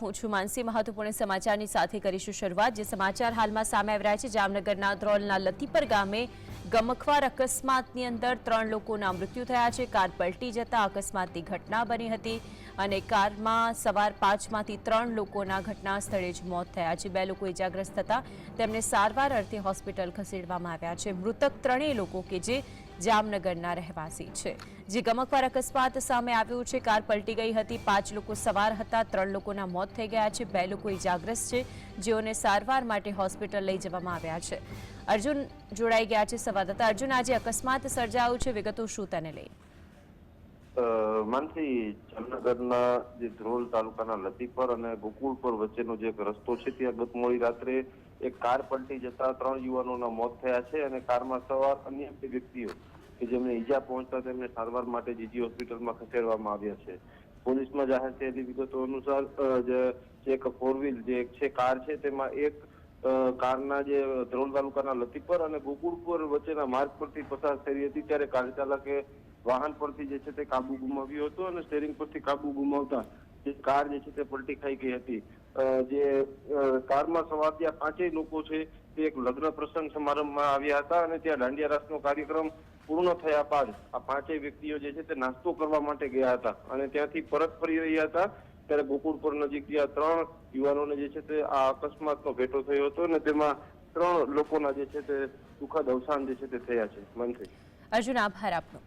હું છું માનસી। મહત્વપૂર્ણ સમાચારની સાથે કરીશું શરૂઆત। જે સમાચાર હાલમાં સામે આવી રહ્યા છે, જામનગરના ધ્રોલના લતીપર ગામે ગમખ્વાર અકસ્માતની અંદર 3 લોકોના મૃત્યુ થયા છે। કાર પલટી જતા અકસ્માતની ઘટના બની હતી અને કારમાં સવાર 5માંથી 3 લોકોના ઘટના સ્થળે જ મોત થયા છે। 2 લોકો ઇજાગ્રસ્ત થતા તેમને સારવાર અર્થે હોસ્પિટલ ખસેડવામાં આવ્યા છે। મૃતક 3 લોકો કે જે જામનગરના રહેવાસી છે। જે ગમખ્વાર અકસ્માત સામે આવ્યો છે, કાર પલટી ગઈ હતી, 5 લોકો સવાર હતા, 3 લોકોના મોત થઈ ગયા છે, 2 લોકો ઇજાગ્રસ્ત છે, જેઓને સારવાર માટે હોસ્પિટલ લઈ જવામાં આવ્યા છે। અર્જુન જોડાઈ ગયા છે સંવાદદાતા। અર્જુન, આજે અકસ્માત સર્જાયો છે, વિગતો શું તેને લઈ? માનસી, જામનગરના જે ધ્રોલ તાલુકાના લતીપર અને ગોકુળપર વચ્ચેનો જે રસ્તો છે, ત્યાં ગત મોડી રાત્રે એક કાર પલટી જતા 3 યુવાનોના મોત થયા છે અને કારમાં સવાર અન્ય 2 વ્યક્તિઓ કે જેમને ઈજા પહોંચતા તેમને સારવાર માટે જીજી હોસ્પિટલમાં ખસેડવામાં આવ્યા છે। પોલીસમાં જાહેર થયેલી વિગતો અનુસાર જે એક 4 વ્હીલ જે એક છે કાર છે, તેમાં એક કારના જે ધ્રોલ તાલુકાના લતીપર અને ગોકુળપર વચ્ચેના માર્ગ પરથી પસાર થઈ હતી, ત્યારે કાર ચાલકે વાહન પરથી જે છે તે કાબુ ગુમાવ્યો હતો અને સ્ટેરિંગ પરથી કાબુ ગુમાવતા જે કાર જે છે તે પલટી ખાઈ ગઈ હતી। જે કારમાં સવાર ત્યાં 5 લોકો છે તે એક લગ્ન પ્રસંગ સમારંભમાં આવ્યા હતા અને ત્યાં દાંડિયા રાસનો કાર્યક્રમ પૂર્ણ થયા બાદ આ 5 વ્યક્તિઓ જે છે તે નાસ્તો કરવા માટે ગયા હતા અને ત્યાંથી પરત ફરી રહ્યા હતા, ત્યારે ગોકુળપર નજીક ત્યાં 3 યુવાનોને જે છે તે આ અકસ્માતનો ભેટો થયો હતો અને તેમાં 3 લોકોના જે છે તે દુઃખદ અવસાન જે છે તે થયા છે। મંત્રી અર્જુન, આભાર આપનો।